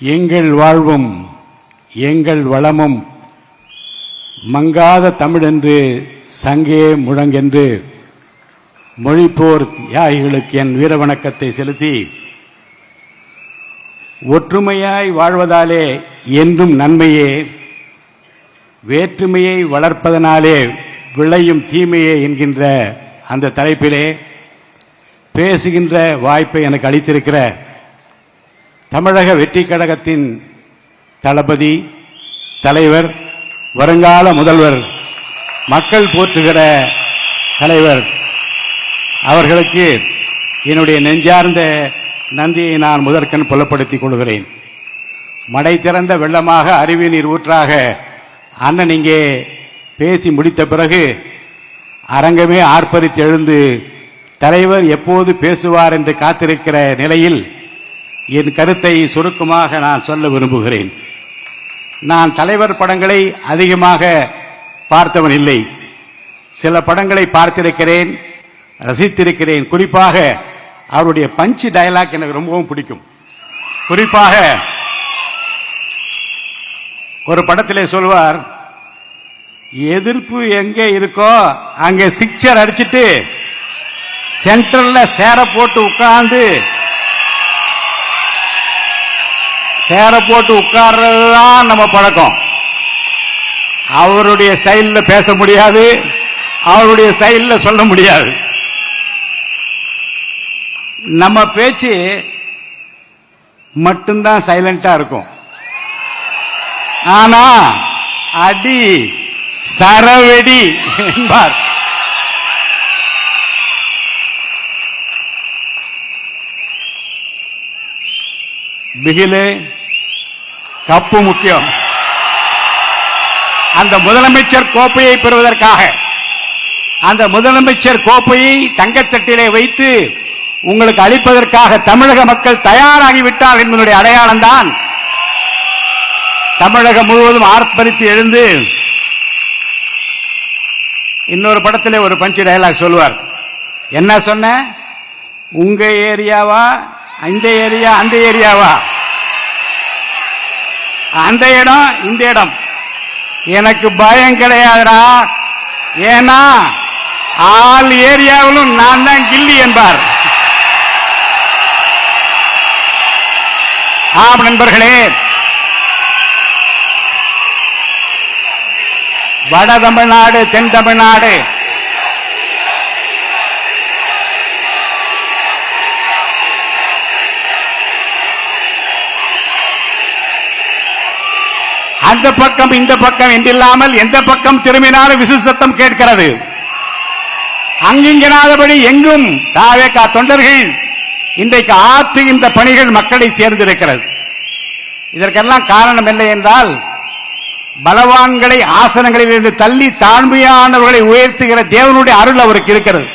எங்கள் வாழ்வும் எங்கள் வளமும் மங்காத தமிழென்று சங்கே முழங்கென்று மொழிப்போர் தியாகிகளுக்கு என் வீரவணக்கத்தை செலுத்தி, ஒற்றுமையாய் வாழ்வதாலே என்றும் நன்மையே, வேற்றுமையை வளர்ப்பதனாலே விளையும் தீமையே என்கின்ற அந்த தலைப்பிலே பேசுகின்ற வாய்ப்பை எனக்கு அளித்திருக்கிற தமிழக வெற்றி கழகத்தின் தளபதி, தலைவர், வருங்கால முதல்வர், மக்கள் போற்றுகிற தலைவர் அவர்களுக்கு என்னுடைய நெஞ்சார்ந்த நன்றியை நான் முதற்கண் புலப்படுத்திக் கொள்கிறேன். மடை திறந்த வெள்ளமாக அருவி நீர் ஊற்றாக அண்ணன் இங்கே பேசி முடித்த பிறகு அரங்கமே ஆர்ப்பரித்து எழுந்து தலைவர் எப்போது பேசுவார் என்று காத்திருக்கிற நிலையில் என் கருத்தை சுருக்கமாக நான் சொல்ல விரும்புகிறேன். நான் தலைவர் படங்களை அதிகமாக பார்த்தவன் இல்லை. சில படங்களை பார்த்திருக்கிறேன், ரசித்திருக்கிறேன். குறிப்பாக அவருடைய பஞ்ச் டயலாக் எனக்கு ரொம்பவும் பிடிக்கும். குறிப்பாக ஒரு படத்திலே சொல்வார், எதிர்ப்பு எங்கே இருக்கோ அங்கே சிக்சர் அடிச்சிட்டு சென்ட்ரல்ல சேர போட்டு உட்கார்றதுதான் நம்ம பழக்கம். அவருடைய ஸ்டைல்ல பேச முடியாது, அவருடைய ஸ்டைல்ல சொல்ல முடியாது. நம்ம பேச்சு மட்டும்தான் சைலண்டா இருக்கும். ஆனா அடி சரவெடி என்பார். பிகிலே கப்பு முக்கியம். அந்த முதலமைச்சர் கோப்பையை பெறுவதற்காக அந்த முதலமைச்சர் கோப்பையை தங்கத்தட்டிலே வைத்து உங்களுக்கு அளிப்பதற்காக தமிழக மக்கள் தயாராகிவிட்டார் என்பதனுடைய அடையாளம் தான் தமிழகம் முழுவதும் ஆர்ப்பரித்து எழுந்து. இன்னொரு படத்திலே ஒரு பஞ்ச் டயலாக் சொல்வார். என்ன சொன்ன? உங்க ஏரியாவா, இந்த ஏரியா, அந்த ஏரியாவா, அந்த இடம், இந்த இடம், எனக்கு பயம் கிடையாதுடா, ஏன்னா ஆல் ஏரியாவிலும் நான் தான் கில்லி என்பார். ஆம் நண்பர்களே, வட தமிழ்நாடு, தென் தமிழ்நாடு, அந்த பக்கம் இந்த பக்கம் என்றில்லாமல் எந்த பக்கம் திரும்பினாலும் விசில் சத்தம் கேட்கிறது. அங்கிங்கனாதபடி எங்கும் தாவேகா தொண்டர்கள் இன்றைக்கு ஆற்றுகின்ற பணிகள் மக்களை சேர்ந்திருக்கிறது. இதற்கெல்லாம் காரணம் இல்லை என்றால், பலவான்களை ஆசனங்களில் இருந்து தள்ளி தாழ்மையானவர்களை உயர்த்துகிற தேவனுடைய அருள் அவருக்கு இருக்கிறது.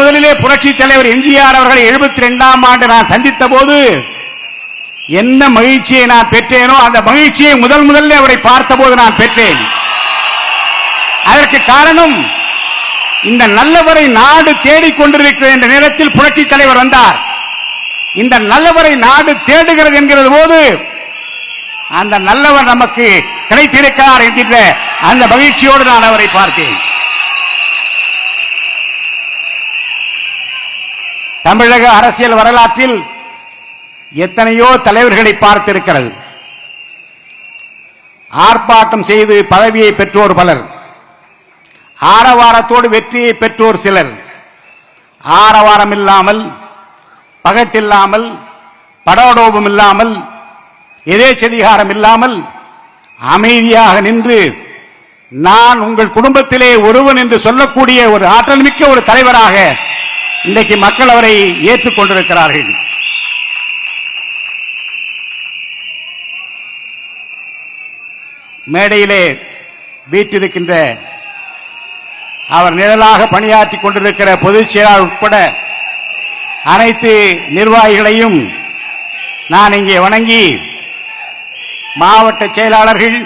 முதலிலே புரட்சி தலைவர் எம்ஜிஆர் அவர்களை 72ஆம் ஆண்டு நான் சந்தித்த போது என்ன மகிழ்ச்சியை நான் பெற்றேனோ அந்த மகிழ்ச்சியை முதலில் அவரை பார்த்தபோது நான் பெற்றேன். அதற்கு காரணம், இந்த நல்லவரை நாடு தேடிக்கொண்டிருக்கிற என்ற நேரத்தில் புரட்சி தலைவர் வந்தார். இந்த நல்லவரை நாடு தேடுகிறது என்கிற போது அந்த நல்லவர் நமக்கு கிடைத்திருக்கிறார் என்கின்ற அந்த மகிழ்ச்சியோடு நான் அவரை பார்த்தேன். தமிழக அரசியல் வரலாற்றில் எத்தனையோ தலைவர்களை பார்த்திருக்கிறது. ஆர்ப்பாட்டம் செய்து பதவியை பெற்றோர் பலர், ஆரவாரத்தோடு வெற்றியை பெற்றோர் சிலர், ஆரவாரம் இல்லாமல், பகட்டில்லாமல், படோடோபம் இல்லாமல், எதேச்சதிகாரம் இல்லாமல் அமைதியாக நின்று நான் உங்கள் குடும்பத்திலே ஒருவன் என்று சொல்லக்கூடிய ஒரு ஆற்றல் மிக்க ஒரு தலைவராக இன்றைக்கு மக்கள் அவரை ஏற்றுக்கொண்டிருக்கிறார்கள். மேடையிலே வீட்டிருக்கின்ற அவர் நிழலாக பணியாற்றிக் கொண்டிருக்கிற பொதுச் செயலாளர் உட்பட அனைத்து நிர்வாகிகளையும் நான் இங்கே வணங்கி, மாவட்ட செயலாளர்கள்,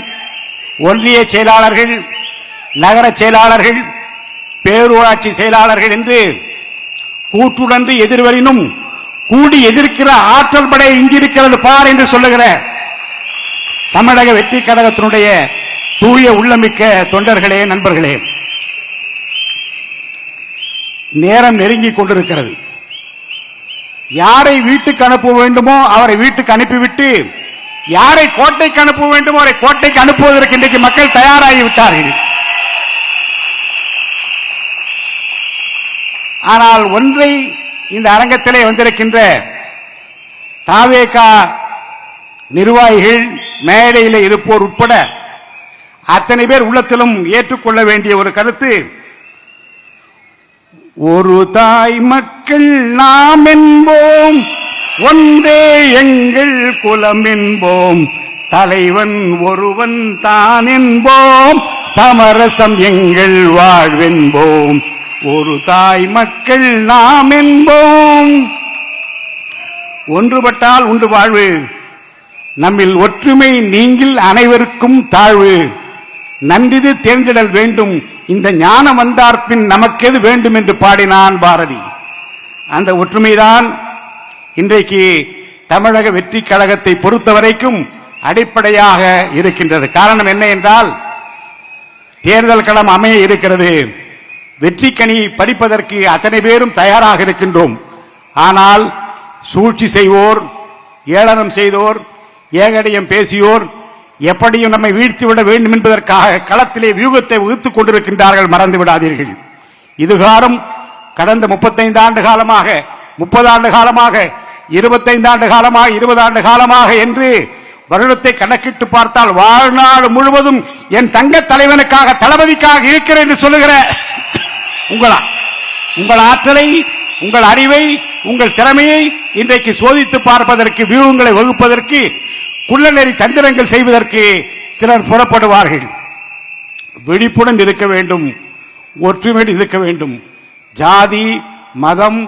ஒன்றிய செயலாளர்கள், நகர செயலாளர்கள், பேரூராட்சி செயலாளர்கள் என்று கூற்றுடன்று எதிர்வரினும் கூடி எதிர்க்கிற ஆற்றல் படை இங்கிருக்கிறது பார் என்று சொல்லுகிற தமிழக வெற்றி கழகத்தினுடைய தூய உள்ளமிக்க தொண்டர்களே, நண்பர்களே, நேரம் நெருங்கிக் கொண்டிருக்கிறது. யாரை வீட்டுக்கு அனுப்ப வேண்டுமோ அவரை வீட்டுக்கு அனுப்பிவிட்டு யாரை கோட்டைக்கு அனுப்ப வேண்டுமோ அவரை கோட்டைக்கு அனுப்புவதற்கு இன்றைக்கு மக்கள் தயாராகிவிட்டார்கள். ஆனால் ஒன்றை இந்த அரங்கத்திலே வந்திருக்கின்ற தாவேகா நிர்வாகிகள், மேடையில் இருப்போர் உட்பட அத்தனை பேர் உள்ளத்திலும் ஏற்றுக்கொள்ள வேண்டிய ஒரு கருத்து, ஒரு தாய் மக்கள் நாம் என்போம், ஒன்றே எங்கள் குலம் என்போம், தலைவன் ஒருவன் தான் என்போம், சமரசம் எங்கள் வாழ்வென்போம், ஒரு தாய் மக்கள் நாம் என்போம். ஒன்றுபட்டால் உண்டு வாழ்வு, நம்மில் ஒற்றுமை நீங்கில் அனைவருக்கும் தாழ்வு, நன்றிது தேர்ந்திடல் வேண்டும், இந்த ஞானம் வந்தார்பின் நமக்கெது வேண்டும் என்று பாடினான் பாரதி. அந்த ஒற்றுமைதான் இன்றைக்கு தமிழக வெற்றி கழகத்தை பொறுத்தவரைக்கும் அடிப்படையாக இருக்கின்றது. காரணம் என்ன என்றால், தேர்தல் களம் அமைய இருக்கிறது. வெற்றி கனி பறிப்பதற்கு அத்தனை பேரும் தயாராக இருக்கின்றோம். ஆனால் சூழ்ச்சி செய்வோர், ஏளனம் செய்தோர், ஏகடியம் பேசியோர் எப்படியும் நம்மை வீழ்த்திவிட வேண்டும் என்பதற்காக களத்திலே வியூகத்தை வகுத்துக் கொண்டிருக்கின்றார்கள். மறந்து விடாதீர்கள். இதுகாரம் கடந்த 35 ஆண்டு காலமாக, 30 ஆண்டு காலமாக, 25 ஆண்டு காலமாக, 20 ஆண்டு காலமாக என்று வருடத்தை கணக்கிட்டு பார்த்தால் வாழ்நாள் முழுவதும் என் தங்க தலைவனுக்காக, தளபதிக்காக இருக்கிறேன் என்று சொல்லுகிற உங்கள் ஆற்றலை, உங்கள் அறிவை, உங்கள் திறமையை இன்றைக்கு சோதித்து பார்ப்பதற்கு, வியூகங்களை வகுப்பதற்கு, குள்ளநெறி தந்திரங்கள் செய்வதற்கு சிலர் புறப்படுவார்கள். விழிப்புடன் இருக்க வேண்டும், ஒற்றுமையுடன் இருக்க வேண்டும். ஜாதி, மதம்,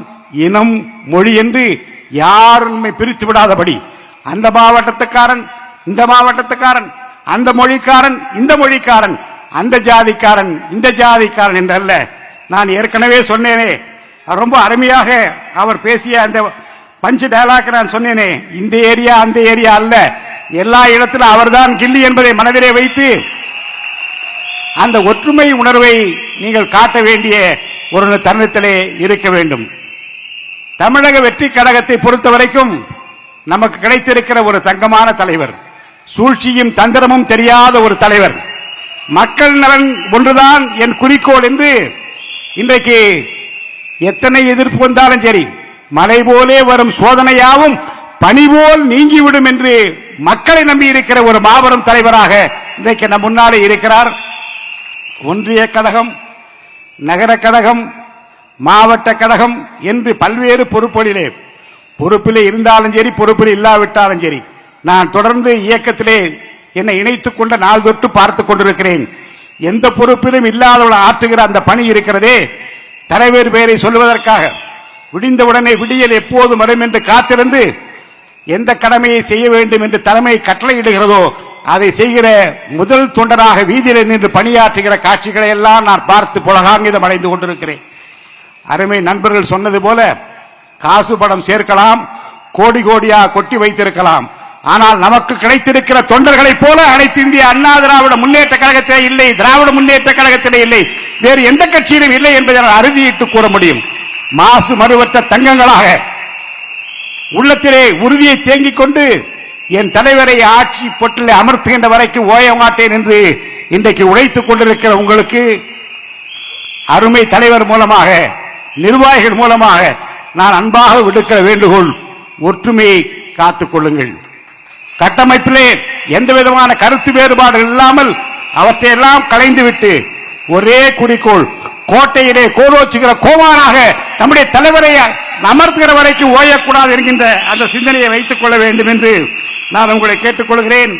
இனம், மொழி என்று யாருமே பிரித்து விடாதபடி, அந்த மாவட்டத்துக்காரன், இந்த மாவட்டத்துக்காரன், அந்த மொழிக்காரன், இந்த மொழிக்காரன், அந்த ஜாதிக்காரன், இந்த ஜாதிக்காரன் என்றல்ல. நான் ஏற்கனவே சொன்னேனே, ரொம்ப அருமையாக அவர் பேசிய அந்த பஞ்சு டயலாக் நான் சொன்னேனே, இந்த ஏரியா அந்த ஏரியா அல்ல, எல்லா இடத்திலும் அவர்தான் கில்லி என்பதை மனதிலே வைத்து அந்த ஒற்றுமை உணர்வை நீங்கள் காட்ட வேண்டிய ஒரு தருணத்திலே இருக்க வேண்டும். தமிழக வெற்றி கழகத்தை பொறுத்தவரைக்கும் நமக்கு கிடைத்திருக்கிற ஒரு தங்கமான தலைவர், சூழ்ச்சியும் தந்திரமும் தெரியாத ஒரு தலைவர், மக்கள் நலன் ஒன்றுதான் என் குறிக்கோள் என்று இன்றைக்கு எத்தனை எதிர்ப்பு வந்தாலும் சரி, மலை போலே வரும் சோதனையாவும் பனி போல் நீங்கிவிடும் என்று மக்களை நம்பி இருக்கிற ஒரு மாபெரும் தலைவராக இன்றைக்கு நம் முன்னாலே இருக்கிறார். ஒன்றிய கழகம், நகர கழகம், மாவட்ட கழகம் என்று பல்வேறு பொறுப்பிலே இருந்தாலும் சரி, பொறுப்பில் இல்லாவிட்டாலும் சரி, நான் தொடர்ந்து இயக்கத்திலே என்னை இணைத்துக் கொண்ட நாள் தொட்டு பார்த்துக் கொண்டிருக்கிறேன். எந்த பொறுப்பிலும் இல்லாதவர்கள் ஆற்றுகிற அந்த பணி இருக்கிறதே, தலைவர் பெயரை சொல்வதற்காக விடிந்தவுடனே விடியல் எப்போது வரும் என்று காத்திருந்து எந்த கடமையை செய்ய வேண்டும் என்று தலைமை கட்டளையிடுகிறதோ அதை செய்கிற முதல் தொண்டராக வீதியில் நின்று பணியாற்றுகிற காட்சிகளை எல்லாம் நான் பார்த்து புலகாங்கிதம் அடைந்து கொண்டிருக்கிறேன். அருமை நண்பர்கள் சொன்னது போல காசு படம் சேர்க்கலாம், கோடி கோடியா கொட்டி வைத்திருக்கலாம். ஆனால் நமக்கு கிடைத்திருக்கிற தொண்டர்களைப் போல அனைத்து இந்திய அண்ணா திராவிட முன்னேற்ற கழகத்திலே இல்லை, திராவிட முன்னேற்ற கழகத்திலே இல்லை, வேறு எந்த கட்சியிலும் இல்லை என்பதை அறுதியிட்டு கூற முடியும். மாசு மறுவற்ற தங்கங்களாக உள்ளத்திலே உறுதியை தேங்கிக் கொண்டு என் தலைவரை ஆட்சி பொட்டிலே அமர்த்துகின்ற வரைக்கும் ஓய மாட்டேன் என்று இன்றைக்கு உழைத்துக் கொண்டிருக்கிற உங்களுக்கு அருமை தலைவர் மூலமாக, நிர்வாகிகள் மூலமாக நான் அன்பாக விடுக்கிற வேண்டுகோள், ஒற்றுமையை காத்துக் கொள்ளுங்கள். கட்டமைப்பிலே எந்த விதமான கருத்து வேறுபாடுகள் இல்லாமல் அவற்றையெல்லாம் களைந்துவிட்டு ஒரே குறிக்கோள், கோட்டையிலே கோலோச்சுகிற கோமானாக நம்முடைய தலைவரை அமர்த்துகிற வரைக்கும் ஓயக்கூடாது என்கின்ற அந்த சிந்தனையை வைத்துக் கொள்ள வேண்டும் என்று நான் உங்களை கேட்டுக்கொள்கிறேன்.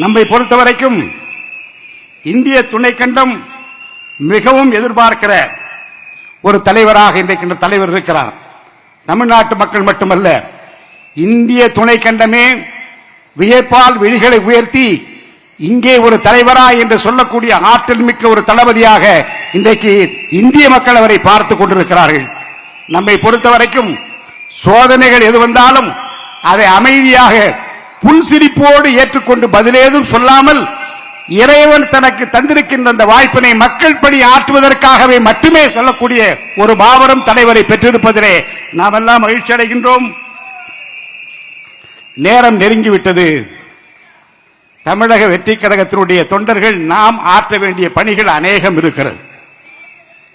நம்மை பொறுத்தவரைக்கும் இந்திய துணைக்கண்டம் மிகவும் எதிர்பார்க்கிற ஒரு தலைவராக இன்றைக்கு தலைவர் இருக்கிறார். தமிழ்நாட்டு மக்கள் மட்டுமல்ல, இந்திய துணைக்கண்டமே வியப்பால் விழிகளை உயர்த்தி இங்கே ஒரு தலைவரா என்று சொல்லக்கூடிய ஆற்றல் மிக்க ஒரு தளபதியாக இன்றைக்கு இந்திய மக்கள் அவரை பார்த்துக் கொண்டிருக்கிறார்கள். நம்மை பொறுத்தவரைக்கும் சோதனைகள் எது வந்தாலும் அதை அமைதியாக புன்சிரிப்போடு ஏற்றுக்கொண்டு பதிலேதும் சொல்லாமல் இறைவன் தனக்கு தந்திருக்கின்ற அந்த வாய்ப்பினை மக்கள் பணி ஆற்றுவதற்காகவே மட்டுமே சொல்லக்கூடிய ஒரு மாபெரும் தலைவரை பெற்றிருப்பதிலே நாம் எல்லாம் மகிழ்ச்சி அடைகின்றோம். நேரம் நெருங்கிவிட்டது. தமிழக வெற்றி கழகத்தினுடைய தொண்டர்கள் நாம் ஆற்ற வேண்டிய பணிகள் அநேகம் இருக்கிறது.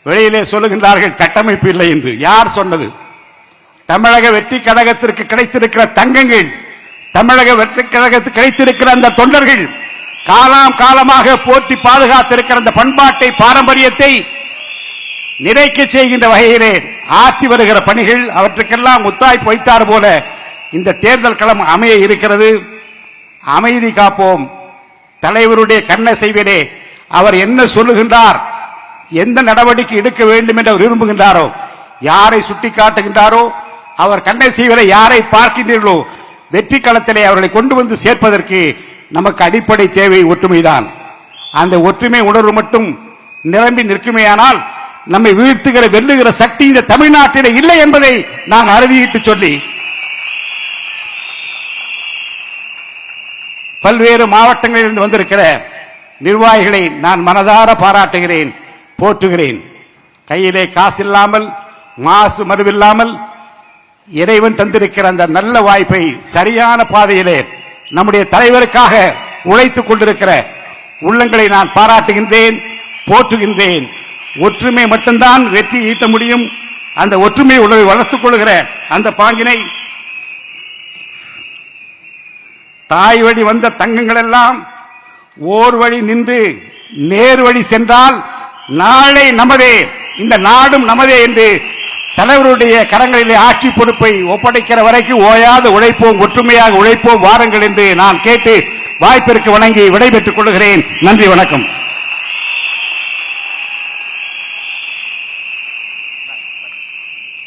வெளியிலே சொல்லுகின்றார்கள் கட்டமைப்பு இல்லை என்று. யார் சொன்னது? தமிழக வெற்றி கழகத்திற்கு கிடைத்திருக்கிற தங்கங்கள், தமிழக வெற்றி கழகத்துக்கு கிடைத்திருக்கிற அந்த தொண்டர்கள் காலம் காலமாக போற்றி பாதுகாத்திருக்கிற அந்த பண்பாட்டை பாரம்பரியத்தை நிறைக்க செய்கின்ற வகையிலே ஆற்றி வருகிற பணிகள், அவற்றுக்கெல்லாம் முத்தாய்ப்பு வைத்தார் போல இந்த தேர்தல் களம் அமைய இருக்கிறது. அமைதி காப்போம். தலைவருடைய கண்ணசைவிலே அவர் என்ன சொல்லுகின்றார், எந்த நடவடிக்கை எடுக்க வேண்டும் என்று அவர் விரும்புகின்றாரோ, யாரை சுட்டிக்காட்டுகின்றாரோ, அவர் கண்ணசைவிலே யாரை பார்க்கின்றீர்களோ வெற்றி களத்திலே அவர்களை கொண்டு வந்து சேர்ப்பதற்கு நமக்கு அடிப்படை தேவை ஒற்றுமைதான். அந்த ஒற்றுமை உணர்வு மட்டும் நிரம்பி நிற்குமேயானால் நம்மை வீழ்த்துகிற வெல்லுகிற சக்தி இந்த தமிழ்நாட்டிலே இல்லை என்பதை நான் அறுதியிட்டு சொல்லி பல்வேறு மாவட்டங்களில் இருந்து வந்திருக்கிற நிர்வாகிகளை நான் மனதார பாராட்டுகிறேன், போற்றுகிறேன். கையிலே காசு இல்லாமல் மாசு மறுவில்லாமல் இறைவன் தந்திருக்கிற அந்த நல்ல வாய்ப்பை சரியான பாதையிலே நம்முடைய தலைவருக்காக உழைத்துக் கொண்டிருக்கிற உள்ளங்களை நான் பாராட்டுகின்றேன், போற்றுகின்றேன். ஒற்றுமை மட்டும்தான் வெற்றி ஈட்ட முடியும். அந்த ஒற்றுமை உணர்வை வளர்த்துக் கொள்கிற அந்த பாங்கினை தாய் வழி வந்த தங்கங்கள் எல்லாம் ஓர் வழி நின்று நேர் வழி சென்றால் நாளை நமதே, இந்த நாடும் நமதே என்று தலைவருடைய கரங்களிலே ஆட்சி பொறுப்பை ஒப்படைக்கிற வரைக்கும் ஓயாது உழைப்போம், ஒற்றுமையாக உழைப்போம் வாருங்கள் என்று நான் கேட்டு வாய்ப்பிற்கு வணங்கி விடைபெற்றுக் கொள்கிறேன். நன்றி, வணக்கம்.